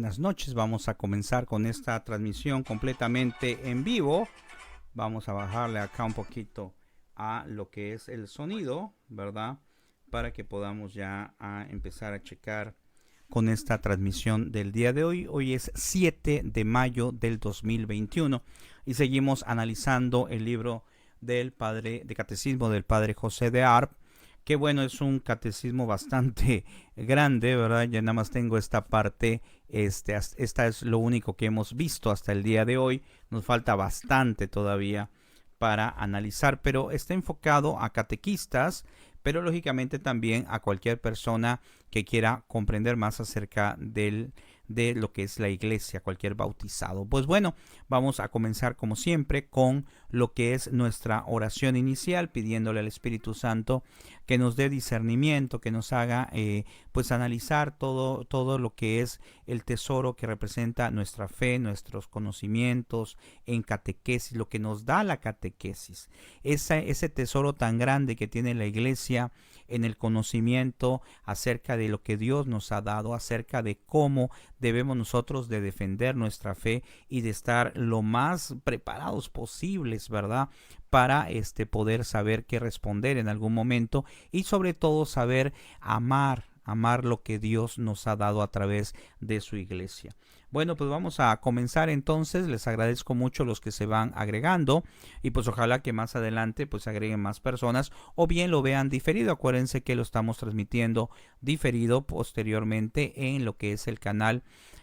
buenas noches. Vamos a comenzar con esta transmisión completamente en vivo. Vamos a bajarle acá un poquito a lo que es el sonido, ¿verdad? Para que podamos ya empezar a checar con esta transmisión del día de hoy. Hoy es 7 de mayo del 2021 y seguimos analizando el libro del padre de catecismo del padre José de Arp, que bueno, es un catecismo bastante grande, ¿verdad? Ya nada más tengo esta parte, esta es lo único que hemos visto hasta el día de hoy. Nos falta bastante todavía para analizar, pero está enfocado a catequistas, pero lógicamente también a cualquier persona que quiera comprender más acerca de lo que es la iglesia, cualquier bautizado. Pues bueno, vamos a comenzar como siempre con lo que es nuestra oración inicial, pidiéndole al Espíritu Santo que nos dé discernimiento, que nos haga pues analizar todo lo que es el tesoro que representa nuestra fe, nuestros conocimientos en catequesis, lo que nos da la catequesis, ese tesoro tan grande que tiene la iglesia en el conocimiento acerca de lo que Dios nos ha dado, acerca de cómo debemos nosotros de defender nuestra fe y de estar lo más preparados posibles, ¿verdad? Para poder saber qué responder en algún momento y sobre todo saber amar lo que Dios nos ha dado a través de su iglesia. Bueno, pues vamos a comenzar entonces. Les agradezco mucho los que se van agregando y pues ojalá que más adelante pues agreguen más personas o bien lo vean diferido. Acuérdense que lo estamos transmitiendo diferido posteriormente en lo que es el canal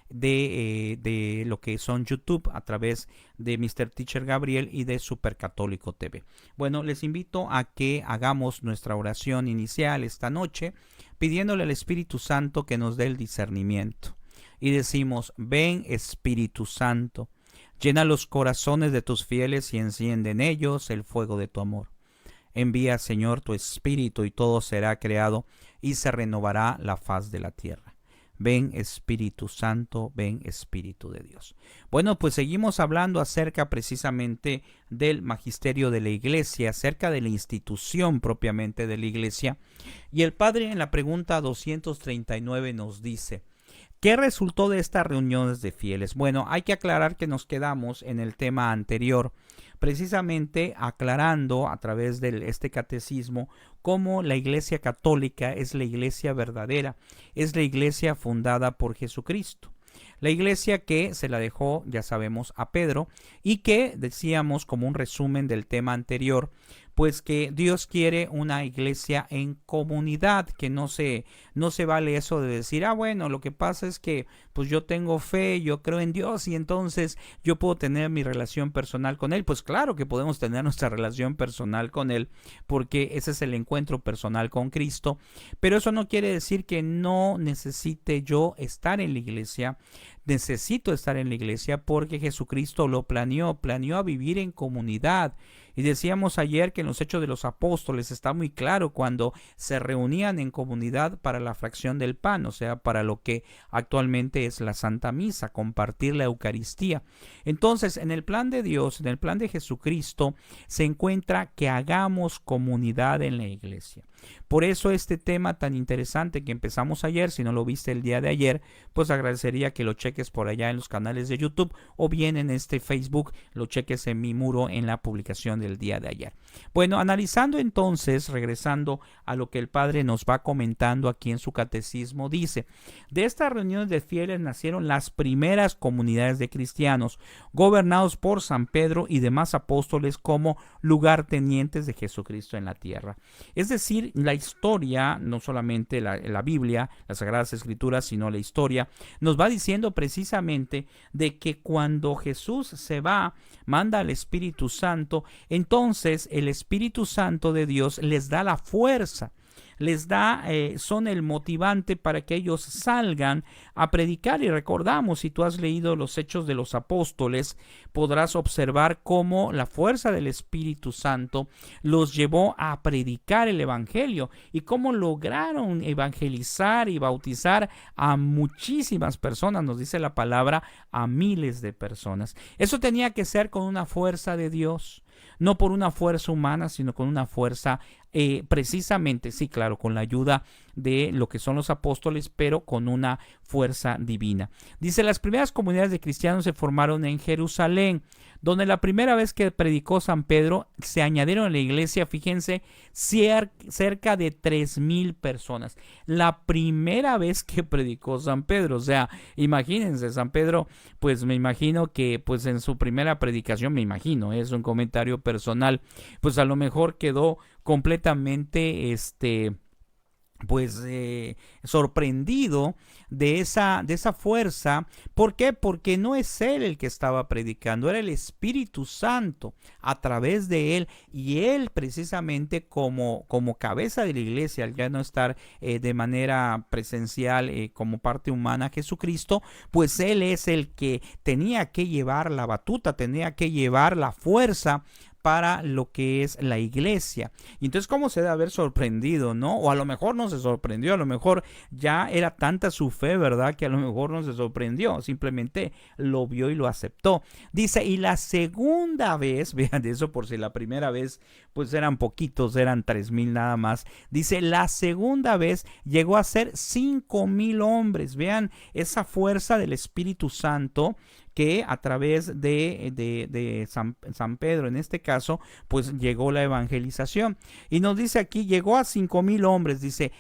de lo que son YouTube a través de Mr. Teacher Gabriel y de Super Católico TV. Bueno, les invito a que hagamos nuestra oración inicial esta noche pidiéndole al Espíritu Santo que nos dé el discernimiento. Y decimos: ven Espíritu Santo, llena los corazones de tus fieles y enciende en ellos el fuego de tu amor. Envía, Señor, tu Espíritu y todo será creado y se renovará la faz de la tierra. Ven Espíritu Santo, ven Espíritu de Dios. Bueno, pues seguimos hablando acerca precisamente del magisterio de la iglesia, acerca de la institución propiamente de la iglesia. Y el Padre en la pregunta 239 nos dice: ¿qué resultó de estas reuniones de fieles? Bueno, hay que aclarar que nos quedamos en el tema anterior, precisamente aclarando a través de este catecismo cómo la iglesia católica es la iglesia verdadera, es la iglesia fundada por Jesucristo. La iglesia que se la dejó, ya sabemos, a Pedro y que decíamos como un resumen del tema anterior, pues que Dios quiere una iglesia en comunidad, que no se vale eso de decir, bueno, lo que pasa es que pues yo tengo fe, yo creo en Dios y entonces yo puedo tener mi relación personal con Él. Pues claro que podemos tener nuestra relación personal con Él, porque ese es el encuentro personal con Cristo, pero eso no quiere decir que no necesite yo estar en la iglesia. Necesito estar en la iglesia porque Jesucristo lo planeó a vivir en comunidad. Y decíamos ayer que en los Hechos de los Apóstoles está muy claro cuando se reunían en comunidad para la fracción del pan, o sea, para lo que actualmente es la Santa Misa, compartir la Eucaristía. Entonces, en el plan de Dios, en el plan de Jesucristo, se encuentra que hagamos comunidad en la iglesia. Por eso este tema tan interesante que empezamos ayer, si no lo viste el día de ayer, pues agradecería que lo cheques por allá en los canales de YouTube o bien en este Facebook, lo cheques en mi muro en la publicación del día de ayer. Bueno, analizando entonces, regresando a lo que el Padre nos va comentando aquí en su catecismo, dice: de estas reuniones de fieles nacieron las primeras comunidades de cristianos, gobernados por San Pedro y demás apóstoles como lugartenientes de Jesucristo en la tierra. Es decir, la historia, no solamente la Biblia, las Sagradas Escrituras, sino la historia, nos va diciendo precisamente de que cuando Jesús se va, manda al Espíritu Santo, entonces el Espíritu Santo de Dios les da la fuerza, les da, son el motivante para que ellos salgan a predicar. Y recordamos, si tú has leído los Hechos de los Apóstoles, podrás observar cómo la fuerza del Espíritu Santo los llevó a predicar el Evangelio y cómo lograron evangelizar y bautizar a muchísimas personas, nos dice la palabra, a miles de personas. Eso tenía que ser con una fuerza de Dios. no por una fuerza humana, sino con una fuerza precisamente, sí, claro, con la ayuda de lo que son los apóstoles, pero con una fuerza divina. Dice, las primeras comunidades de cristianos se formaron en Jerusalén, donde la primera vez que predicó San Pedro se añadieron a la iglesia, fíjense, cerca de 3,000 personas. La primera vez que predicó San Pedro, o sea, imagínense, San Pedro, pues me imagino que pues en su primera predicación, me imagino, es un comentario personal, pues a lo mejor quedó completamente pues sorprendido de esa fuerza. ¿Por qué? Porque no es él el que estaba predicando, era el Espíritu Santo a través de él, y él precisamente como cabeza de la iglesia, al ya no estar de manera presencial como parte humana Jesucristo, pues él es el que tenía que llevar la batuta, tenía que llevar la fuerza para lo que es la iglesia. Y entonces, ¿cómo se debe haber sorprendido, no? O a lo mejor no se sorprendió, a lo mejor ya era tanta su fe, ¿verdad? Que a lo mejor no se sorprendió, simplemente lo vio y lo aceptó. Dice, y la segunda vez, vean eso, por si la primera vez pues eran poquitos, eran 3,000 nada más. Dice, la segunda vez llegó a ser 5,000 hombres. Vean esa fuerza del Espíritu Santo que a través de San Pedro, en este caso, pues llegó la evangelización. Y nos dice aquí, llegó a 5,000 hombres, dice,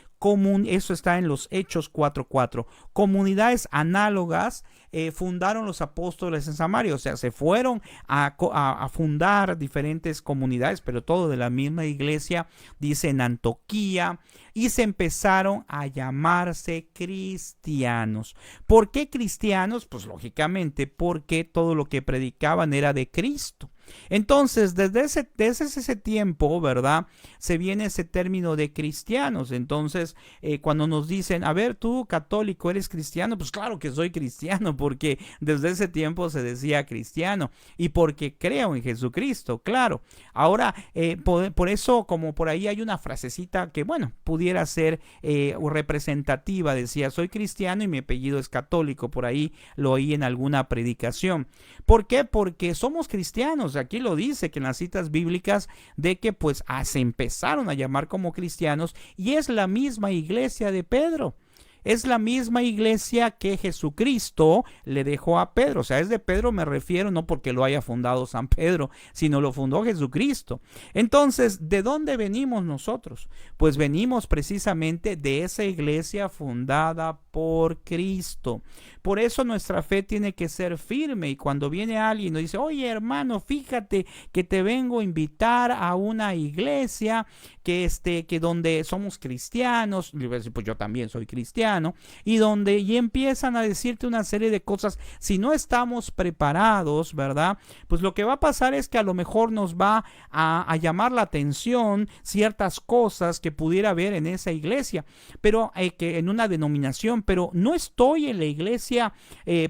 eso está en los Hechos 4:4. Comunidades análogas fundaron los apóstoles en Samaria, o sea, se fueron a fundar diferentes comunidades, pero todo de la misma iglesia, dice en Antioquía, y se empezaron a llamarse cristianos. ¿Por qué cristianos? Pues lógicamente porque todo lo que predicaban era de Cristo. Entonces, desde ese tiempo, ¿verdad? Se viene ese término de cristianos. Entonces, cuando nos dicen, a ver, tú católico, ¿eres cristiano? Pues claro que soy cristiano, porque desde ese tiempo se decía cristiano y porque creo en Jesucristo, claro. Ahora, por eso, como por ahí hay una frasecita que, bueno, pudiera ser representativa, decía, soy cristiano y mi apellido es católico, por ahí lo oí en alguna predicación. ¿Por qué? Porque somos cristianos. Aquí lo dice que en las citas bíblicas de que pues se empezaron a llamar como cristianos, y es la misma iglesia de Pedro. Es la misma iglesia que Jesucristo le dejó a Pedro. O sea, es de Pedro me refiero, no porque lo haya fundado San Pedro, sino lo fundó Jesucristo. Entonces, ¿de dónde venimos nosotros? Pues venimos precisamente de esa iglesia fundada por Cristo. Por eso nuestra fe tiene que ser firme, y cuando viene alguien y nos dice, oye hermano, fíjate que te vengo a invitar a una iglesia que donde somos cristianos, y pues yo también soy cristiano, y empiezan a decirte una serie de cosas. Si no estamos preparados, ¿verdad? Pues lo que va a pasar es que a lo mejor nos va a llamar la atención ciertas cosas que pudiera haber en esa iglesia, pero que en una denominación, pero no estoy en la iglesia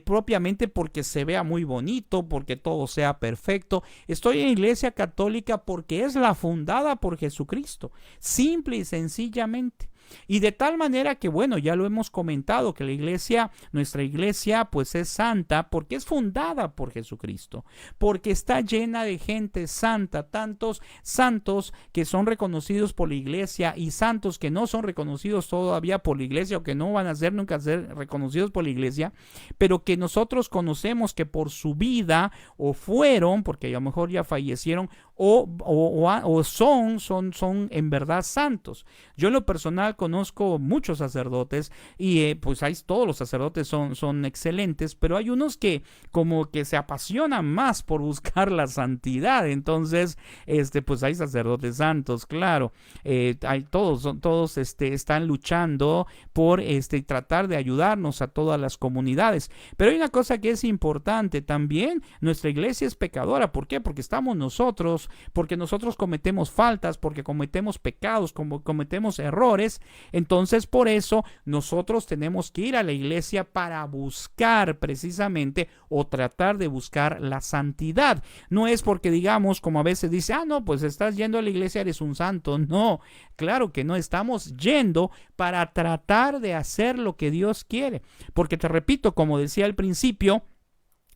propiamente porque se vea muy bonito, porque todo sea perfecto. Estoy en la iglesia católica porque es la fundada por Jesucristo, simple y sencillamente. Y de tal manera que, bueno, ya lo hemos comentado, que la iglesia, nuestra iglesia, pues es santa porque es fundada por Jesucristo, porque está llena de gente santa, tantos santos que son reconocidos por la iglesia y santos que no son reconocidos todavía por la iglesia, o que no van a ser nunca ser reconocidos por la iglesia, pero que nosotros conocemos que por su vida o fueron, porque a lo mejor ya fallecieron, o son en verdad santos. Yo en lo personal conozco muchos sacerdotes y pues todos los sacerdotes son excelentes, pero hay unos que como que se apasionan más por buscar la santidad. Entonces, pues hay sacerdotes santos, claro. Todos están luchando por tratar de ayudarnos a todas las comunidades. Pero hay una cosa que es importante también: nuestra iglesia es pecadora. ¿Por qué? Porque estamos nosotros, porque nosotros cometemos faltas, porque cometemos pecados, como cometemos errores. Entonces, por eso nosotros tenemos que ir a la iglesia para buscar precisamente, o tratar de buscar la santidad. No es porque digamos, como a veces dice, no, pues estás yendo a la iglesia, eres un santo. No, claro que no, estamos yendo para tratar de hacer lo que Dios quiere. Porque te repito, como decía al principio,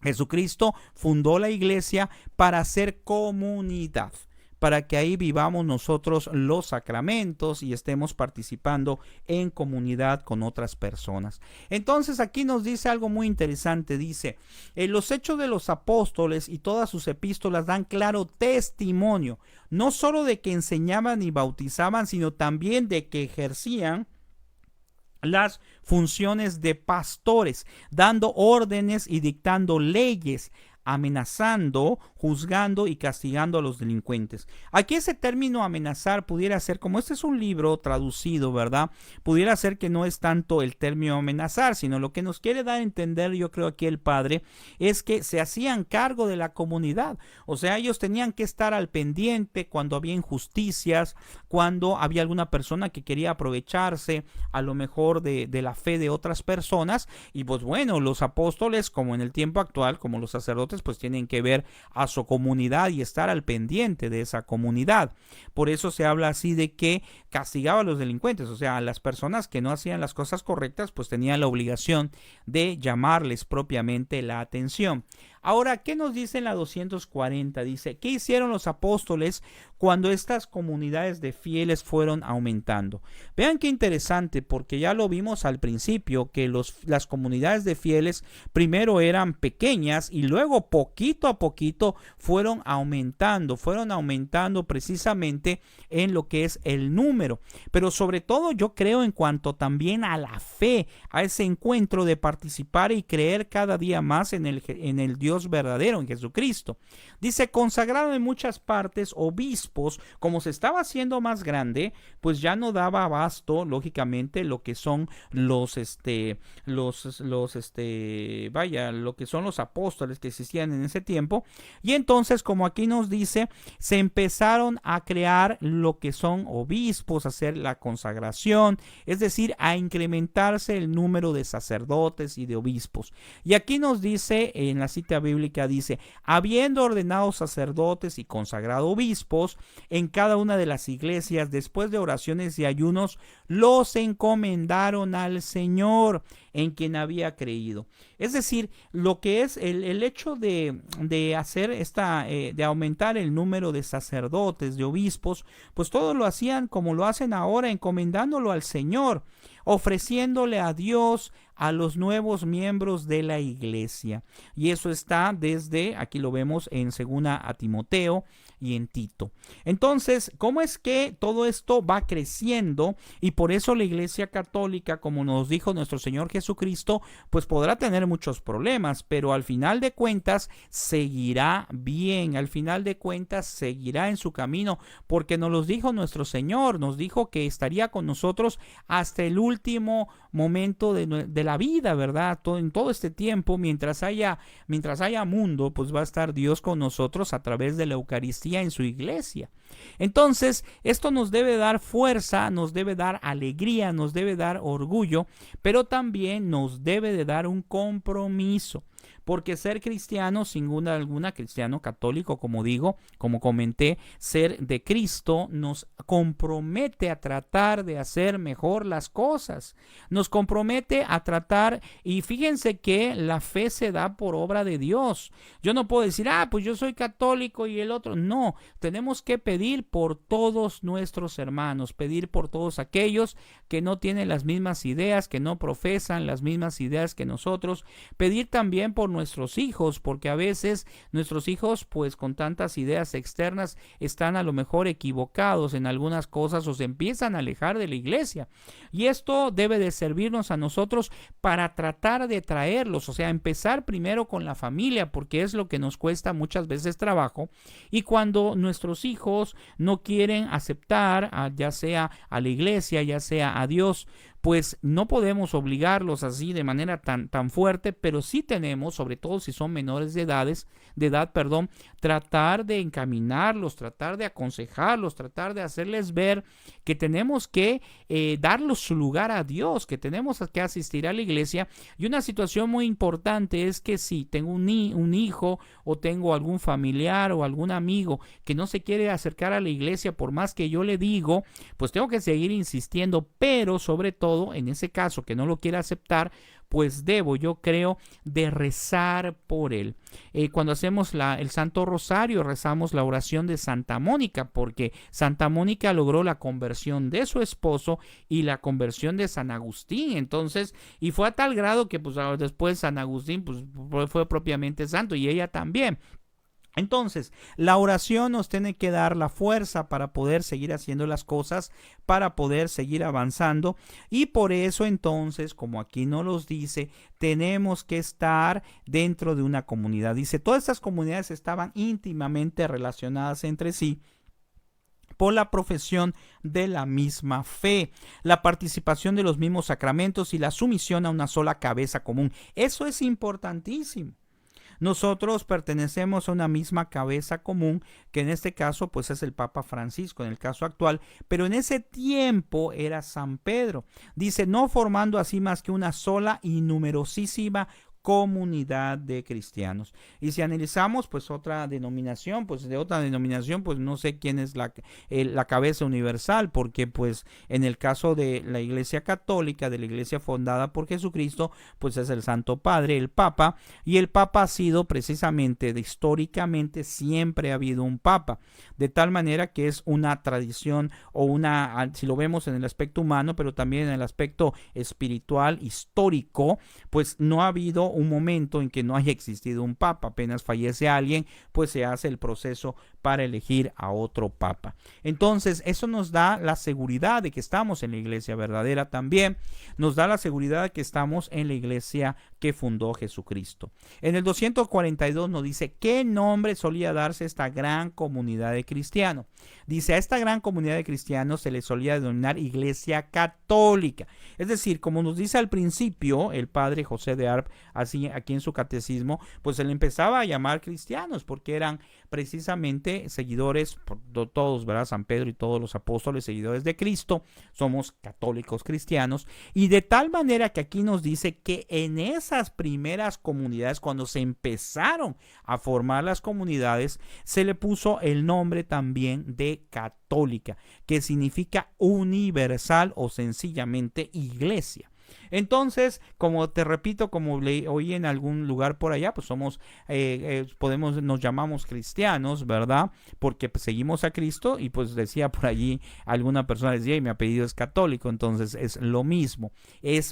Jesucristo fundó la iglesia para hacer comunidad, para que ahí vivamos nosotros los sacramentos y estemos participando en comunidad con otras personas. Entonces aquí nos dice algo muy interesante, dice, los hechos de los apóstoles y todas sus epístolas dan claro testimonio, no solo de que enseñaban y bautizaban, sino también de que ejercían las funciones de pastores, dando órdenes y dictando leyes, amenazando, juzgando y castigando a los delincuentes. Aquí ese término amenazar pudiera ser, como este es un libro traducido, ¿verdad? Pudiera ser que no es tanto el término amenazar, sino lo que nos quiere dar a entender, yo creo aquí el padre, es que se hacían cargo de la comunidad. O sea, ellos tenían que estar al pendiente cuando había injusticias, cuando había alguna persona que quería aprovecharse a lo mejor de la fe de otras personas. Y pues bueno, los apóstoles, como en el tiempo actual, como los sacerdotes, pues tienen que ver a su comunidad y estar al pendiente de esa comunidad. Por eso se habla así de que castigaba a los delincuentes, o sea, a las personas que no hacían las cosas correctas, pues tenían la obligación de llamarles propiamente la atención. Ahora, ¿qué nos dice en la 240? Dice, ¿qué hicieron los apóstoles cuando estas comunidades de fieles fueron aumentando? Vean qué interesante, porque ya lo vimos al principio, que las comunidades de fieles primero eran pequeñas y luego poquito a poquito fueron aumentando precisamente en lo que es el número. Pero sobre todo yo creo en cuanto también a la fe, a ese encuentro de participar y creer cada día más en el Dios verdadero, en Jesucristo. Dice, consagrado en muchas partes, obispos, como se estaba haciendo más grande, pues ya no daba abasto, lógicamente, lo que son lo que son los apóstoles que existían en ese tiempo. Y entonces, como aquí nos dice, se empezaron a crear lo que son obispos, a hacer la consagración, es decir, a incrementarse el número de sacerdotes y de obispos. Y aquí nos dice, en la cita bíblica dice, habiendo ordenado sacerdotes y consagrado obispos en cada una de las iglesias, después de oraciones y ayunos, los encomendaron al Señor, en quien había creído. Es decir, lo que es el hecho de hacer de aumentar el número de sacerdotes, de obispos, pues todo lo hacían como lo hacen ahora, encomendándolo al Señor, ofreciéndole a Dios a los nuevos miembros de la iglesia. Y eso está desde, aquí lo vemos en 2 a Timoteo y en Tito. Entonces, ¿cómo es que todo esto va creciendo? Y por eso la Iglesia Católica, como nos dijo nuestro Señor Jesucristo, pues podrá tener muchos problemas, pero al final de cuentas seguirá bien, al final de cuentas seguirá en su camino, porque nos lo dijo nuestro Señor, nos dijo que estaría con nosotros hasta el último momento de la vida, ¿verdad? En todo este tiempo, mientras haya mundo, pues va a estar Dios con nosotros a través de la Eucaristía en su iglesia. Entonces, esto nos debe dar fuerza, nos debe dar alegría, nos debe dar orgullo, pero también nos debe de dar un compromiso. Porque ser cristiano, sin duda alguna, cristiano católico, como digo, como comenté, ser de Cristo nos compromete a tratar de hacer mejor las cosas. Nos compromete a tratar, y fíjense que la fe se da por obra de Dios. Yo no puedo decir, pues yo soy católico y el otro. No, tenemos que pedir por todos nuestros hermanos, pedir por todos aquellos que no tienen las mismas ideas, que no profesan las mismas ideas que nosotros. Pedir también por nuestros hijos, porque a veces nuestros hijos, pues con tantas ideas externas, están a lo mejor equivocados en algunas cosas o se empiezan a alejar de la iglesia. Y esto debe de servirnos a nosotros para tratar de traerlos, o sea, empezar primero con la familia, porque es lo que nos cuesta muchas veces trabajo. Y cuando nuestros hijos no quieren aceptar, ya sea a la iglesia, ya sea a Dios, pues no podemos obligarlos así de manera tan fuerte, pero sí tenemos, sobre todo si son menores de edad, tratar de encaminarlos, tratar de aconsejarlos, tratar de hacerles ver que tenemos que darles su lugar a Dios, que tenemos que asistir a la iglesia. Y una situación muy importante es que si tengo un hijo o tengo algún familiar o algún amigo que no se quiere acercar a la iglesia, por más que yo le digo, pues tengo que seguir insistiendo, pero sobre todo todo, en ese caso que no lo quiera aceptar, pues debo, yo creo, de rezar por él. Cuando hacemos el Santo Rosario, rezamos la oración de Santa Mónica, porque Santa Mónica logró la conversión de su esposo y la conversión de San Agustín. Entonces, y fue a tal grado que pues después San Agustín pues fue propiamente santo, y ella también. Entonces, la oración nos tiene que dar la fuerza para poder seguir haciendo las cosas, para poder seguir avanzando, y por eso entonces, como aquí nos los dice, tenemos que estar dentro de una comunidad. Dice, todas estas comunidades estaban íntimamente relacionadas entre sí por la profesión de la misma fe, la participación de los mismos sacramentos y la sumisión a una sola cabeza común. Eso es importantísimo. Nosotros pertenecemos a una misma cabeza común, que en este caso pues es el Papa Francisco en el caso actual, pero en ese tiempo era San Pedro. Dice, no formando así más que una sola y numerosísima comunidad de cristianos. Y si analizamos pues otra denominación, pues de otra denominación, pues no sé quién es la cabeza universal, porque pues en el caso de la Iglesia Católica, de la Iglesia fundada por Jesucristo, pues es el Santo Padre, el Papa, y el Papa ha sido precisamente, históricamente siempre ha habido un Papa, de tal manera que es una tradición o una, si lo vemos en el aspecto humano, pero también en el aspecto espiritual, histórico, pues no ha habido un momento en que no haya existido un papa. Apenas fallece alguien, pues se hace el proceso para elegir a otro papa. Entonces, eso nos da la seguridad de que estamos en la iglesia verdadera también. Nos da la seguridad de que estamos en la iglesia que fundó Jesucristo. En el 242 nos dice, ¿qué nombre solía darse a esta gran comunidad de cristianos? Dice, a esta gran comunidad de cristianos se le solía denominar Iglesia Católica. Es decir, como nos dice al principio el padre José de Arp, así aquí en su catecismo, pues se le empezaba a llamar cristianos porque eran precisamente seguidores, todos, ¿verdad? San Pedro y todos los apóstoles, seguidores de Cristo, somos católicos cristianos, y de tal manera que aquí nos dice que en esas primeras comunidades, cuando se empezaron a formar las comunidades, se le puso el nombre también de católica, que significa universal o sencillamente iglesia. Entonces, como te repito, como oí en algún lugar por allá, pues somos, nos llamamos cristianos, ¿verdad? Porque pues, seguimos a Cristo, y pues decía por allí, alguna persona decía, y mi apellido es católico, entonces es lo mismo,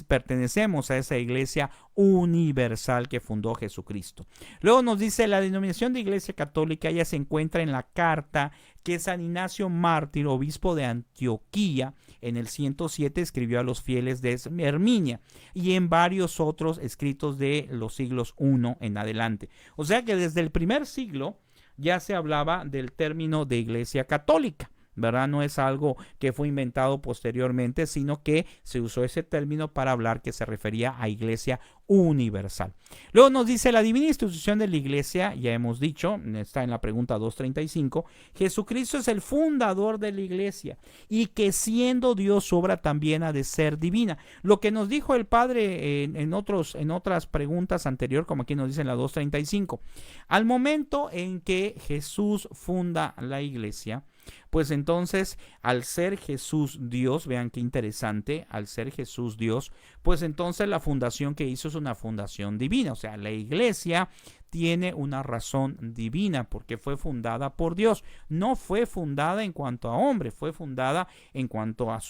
pertenecemos a esa iglesia universal que fundó Jesucristo. Luego nos dice, la denominación de Iglesia Católica ya se encuentra en la carta que San Ignacio Mártir, obispo de Antioquía, en el 107 escribió a los fieles de Herminia, y en varios otros escritos de los siglos I en adelante. O sea que desde el primer siglo ya se hablaba del término de Iglesia Católica, ¿verdad? No es algo que fue inventado posteriormente, sino que se usó ese término para hablar que se refería a iglesia universal. Luego nos dice, la divina institución de la iglesia, ya hemos dicho, está en la pregunta 235, Jesucristo es el fundador de la iglesia, y que siendo Dios su obra también ha de ser divina. Lo que nos dijo el Padre en otras preguntas anterior, como aquí nos dice en la 235, al momento en que Jesús funda la iglesia, pues entonces, al ser Jesús Dios, vean qué interesante, al ser Jesús Dios, pues entonces la fundación que hizo es una fundación divina. O sea, la iglesia tiene una razón divina porque fue fundada por Dios. No fue fundada en cuanto a hombre, fue fundada en cuanto a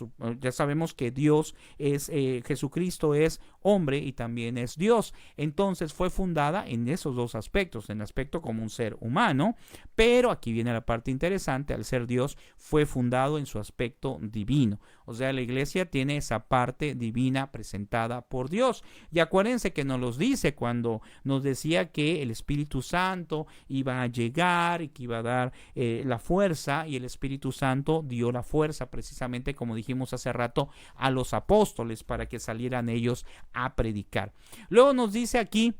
ya sabemos que Dios es, Jesucristo es hombre y también es Dios. Entonces fue fundada en esos dos aspectos, en el aspecto como un ser humano, pero aquí viene la parte interesante, al ser Dios fue fundado en su aspecto divino. O sea, la iglesia tiene esa parte divina presentada por Dios. Y acuérdense que nos los dice cuando nos decía que el Espíritu Santo iba a llegar y que iba a dar la fuerza, y el Espíritu Santo dio la fuerza precisamente, como dijimos hace rato, a los apóstoles para que salieran ellos a predicar. Luego nos dice aquí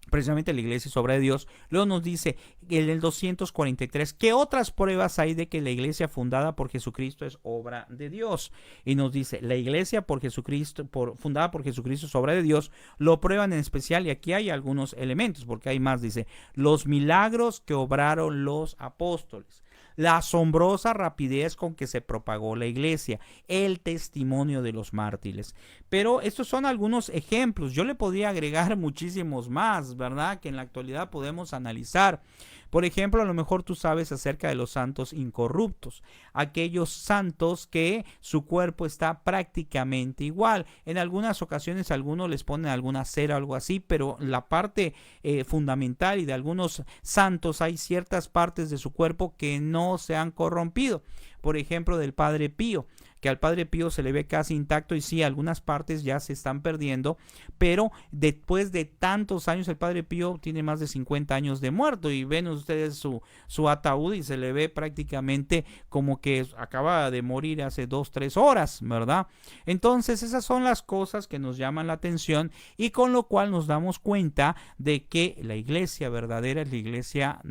precisamente la iglesia es obra de Dios. Luego nos dice en el 243, ¿qué otras pruebas hay de que la iglesia fundada por Jesucristo es obra de Dios? Y nos dice, la iglesia fundada por Jesucristo es obra de Dios, lo prueban en especial, y aquí hay algunos elementos, porque hay más, dice, los milagros que obraron los apóstoles, la asombrosa rapidez con que se propagó la iglesia, el testimonio de los mártires. Pero estos son algunos ejemplos. Yo le podría agregar muchísimos más, ¿verdad? Que en la actualidad podemos analizar. Por ejemplo, a lo mejor tú sabes acerca de los santos incorruptos, aquellos santos que su cuerpo está prácticamente igual. En algunas ocasiones algunos les ponen alguna cera o algo así, pero la parte fundamental y de algunos santos hay ciertas partes de su cuerpo que no se han corrompido. Por ejemplo, del Padre Pío, que al Padre Pío se le ve casi intacto y sí, algunas partes ya se están perdiendo, pero después de tantos años, el Padre Pío tiene más de 50 años de muerto y ven ustedes su ataúd y se le ve prácticamente como que acaba de morir hace 2-3 horas, ¿verdad? Entonces esas son las cosas que nos llaman la atención y con lo cual nos damos cuenta de que la iglesia verdadera es la iglesia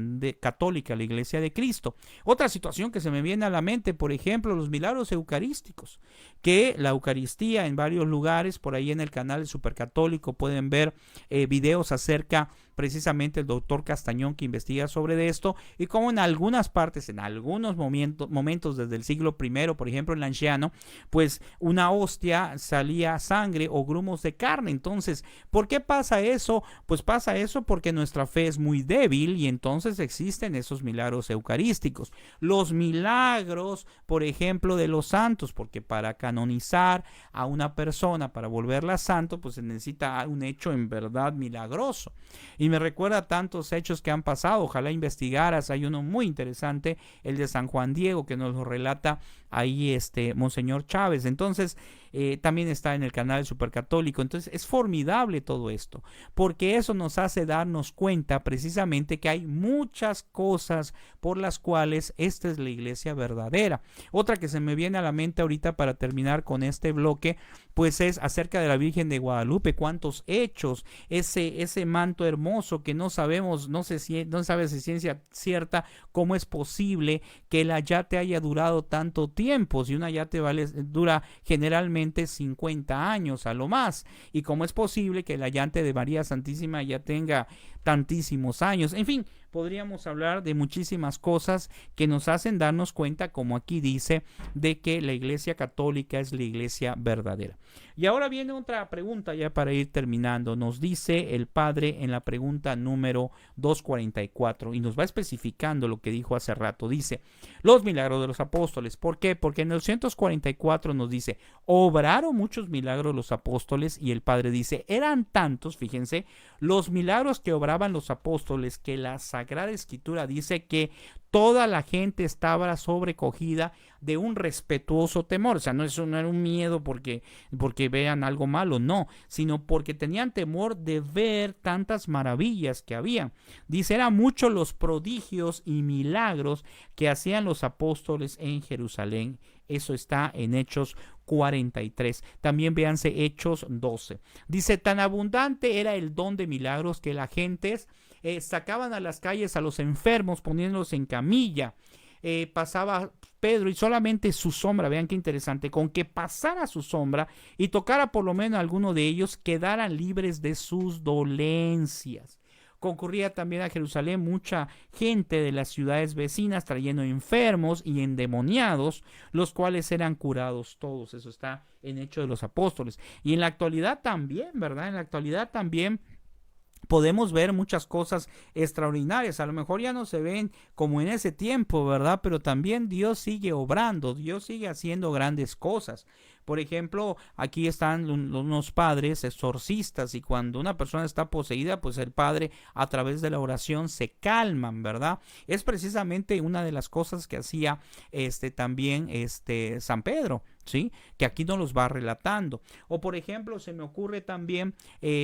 católica, la iglesia de Cristo. Otra situación que se me viene a la mente, por ejemplo, los milagros eucarísticos, que la Eucaristía en varios lugares, por ahí en el canal de Supercatólico pueden ver videos acerca precisamente el doctor Castañón que investiga sobre esto y cómo en algunas partes, en algunos momentos desde el siglo I, por ejemplo en Lanciano, pues una hostia salía sangre o grumos de carne. Entonces, ¿por qué pasa eso? Pues pasa eso porque nuestra fe es muy débil y entonces existen esos milagros eucarísticos. Los milagros, por ejemplo, de los santos, porque para canonizar a una persona, para volverla santo, pues se necesita un hecho en verdad milagroso. Y me recuerda tantos hechos que han pasado, ojalá investigaras, hay uno muy interesante, el de San Juan Diego, que nos lo relata ahí Monseñor Chávez. Entonces, también está en el canal de Supercatólico. Entonces, es formidable todo esto, porque eso nos hace darnos cuenta precisamente que hay muchas cosas por las cuales esta es la iglesia verdadera. Otra que se me viene a la mente ahorita para terminar con este bloque, pues es acerca de la Virgen de Guadalupe. Cuántos hechos, ese manto hermoso que no sabemos, no sabe si ciencia cierta cómo es posible que el ayate haya durado tanto tiempo, si un ayate dura generalmente 50 años a lo más, y cómo es posible que el ayate de María Santísima ya tenga tantísimos años. En fin, podríamos hablar de muchísimas cosas que nos hacen darnos cuenta, como aquí dice, de que la iglesia católica es la iglesia verdadera. Y ahora viene otra pregunta ya para ir terminando. Nos dice el padre en la pregunta número 244 y nos va especificando lo que dijo hace rato. Dice, los milagros de los apóstoles. ¿Por qué? Porque en el 244 nos dice, obraron muchos milagros los apóstoles, y el padre dice, eran tantos, fíjense, los milagros que obraban los apóstoles, que la Sagrada Escritura dice que toda la gente estaba sobrecogida de un respetuoso temor. O sea, no era un miedo porque vean algo malo, no, sino porque tenían temor de ver tantas maravillas que había. Dice, eran muchos los prodigios y milagros que hacían los apóstoles en Jerusalén. Eso está en Hechos 43. También véanse Hechos 12. Dice, tan abundante era el don de milagros que la gente sacaban a las calles a los enfermos poniéndolos en camilla. Pasaba Pedro y solamente su sombra, vean qué interesante, con que pasara su sombra y tocara por lo menos a alguno de ellos, quedaran libres de sus dolencias. Concurría también a Jerusalén mucha gente de las ciudades vecinas trayendo enfermos y endemoniados, los cuales eran curados todos. Eso está en Hechos de los Apóstoles. Y en la actualidad también, ¿verdad? En la actualidad también podemos ver muchas cosas extraordinarias. A lo mejor ya no se ven como en ese tiempo, ¿verdad? Pero también Dios sigue obrando, Dios sigue haciendo grandes cosas. Por ejemplo, aquí están unos padres exorcistas, y cuando una persona está poseída, pues el padre a través de la oración se calman, ¿verdad? Es precisamente una de las cosas que hacía también San Pedro, ¿sí? Que aquí no los va relatando. O por ejemplo, se me ocurre también,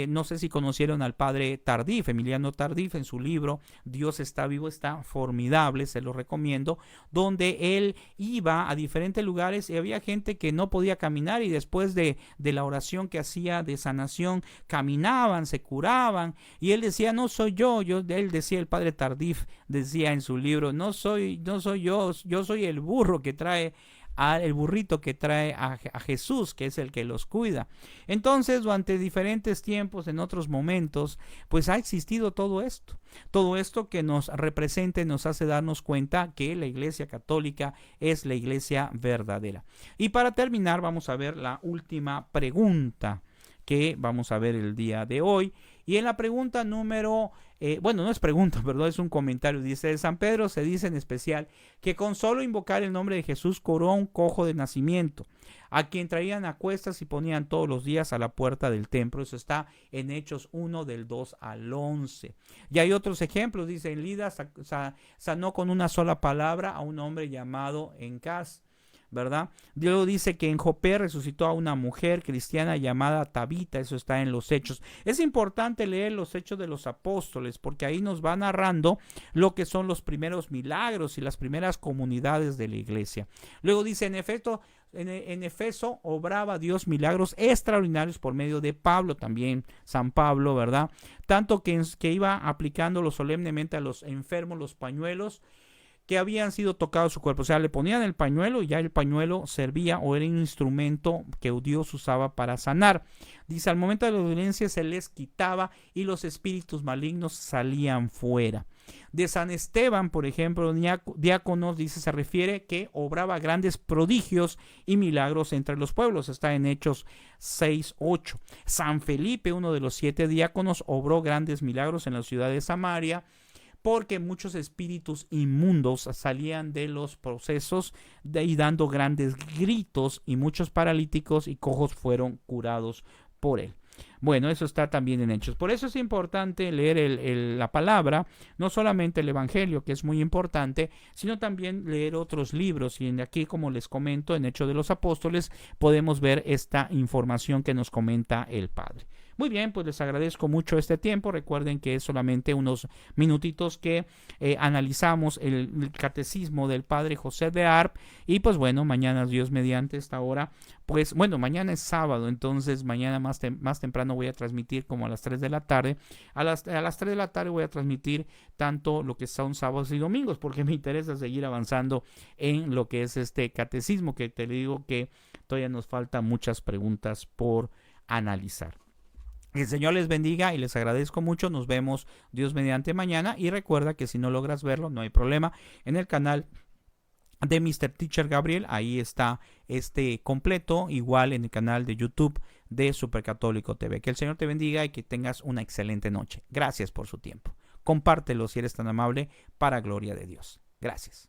no sé si conocieron al padre Tardif, Emiliano Tardif, en su libro Dios está vivo, está formidable, se lo recomiendo, donde él iba a diferentes lugares y había gente que no podía caminar y después de la oración que hacía de sanación, caminaban, se curaban, y él decía, no soy él decía, el padre Tardif decía en su libro, no soy yo soy el burro que trae el burrito que trae a Jesús, que es el que los cuida. Entonces, durante diferentes tiempos, en otros momentos, pues ha existido todo esto que nos representa y nos hace darnos cuenta que la Iglesia Católica es la Iglesia verdadera. Y para terminar, vamos a ver la última pregunta que vamos a ver el día de hoy. Y en la pregunta número, bueno, no es pregunta, perdón, es un comentario. Dice, de San Pedro se dice en especial que con solo invocar el nombre de Jesús curó a un cojo de nacimiento, a quien traían a cuestas y ponían todos los días a la puerta del templo. Eso está en Hechos 1 del 2 al 11. Y hay otros ejemplos. Dice, en Lida sanó con una sola palabra a un hombre llamado Encas, ¿verdad? Luego dice que en Jope resucitó a una mujer cristiana llamada Tabita. Eso está en los Hechos. Es importante leer los Hechos de los Apóstoles porque ahí nos va narrando lo que son los primeros milagros y las primeras comunidades de la iglesia. Luego dice, en Efeso obraba Dios milagros extraordinarios por medio de Pablo, también San Pablo, ¿verdad? Tanto que iba aplicándolo solemnemente a los enfermos los pañuelos que habían sido tocados su cuerpo. O sea, le ponían el pañuelo y ya el pañuelo servía o era un instrumento que Dios usaba para sanar. Dice, al momento de la dolencia se les quitaba y los espíritus malignos salían fuera. De San Esteban, por ejemplo, diáconos, dice, se refiere que obraba grandes prodigios y milagros entre los pueblos. Está en Hechos 6:8. San Felipe, uno de los 7 diáconos, obró grandes milagros en la ciudad de Samaria, porque muchos espíritus inmundos salían de los procesos y dando grandes gritos, y muchos paralíticos y cojos fueron curados por él. Bueno, eso está también en Hechos. Por eso es importante leer la palabra, no solamente el Evangelio, que es muy importante, sino también leer otros libros. Y aquí, como les comento, en Hechos de los Apóstoles, podemos ver esta información que nos comenta el Padre. Muy bien, pues les agradezco mucho este tiempo. Recuerden que es solamente unos minutitos que analizamos el catecismo del Padre José de Arp. Y pues bueno, mañana, Dios mediante, esta hora, pues bueno, mañana es sábado, entonces mañana más temprano voy a transmitir como a las 3 de la tarde. A las 3 de la tarde voy a transmitir tanto lo que son sábados y domingos, porque me interesa seguir avanzando en lo que es este catecismo, que te digo que todavía nos faltan muchas preguntas por analizar. Que el Señor les bendiga y les agradezco mucho. Nos vemos Dios mediante mañana. Y recuerda que si no logras verlo, no hay problema. En el canal de Mr. Teacher Gabriel, ahí está completo. Igual en el canal de YouTube de Supercatólico TV. Que el Señor te bendiga y que tengas una excelente noche. Gracias por su tiempo. Compártelo si eres tan amable, para gloria de Dios. Gracias.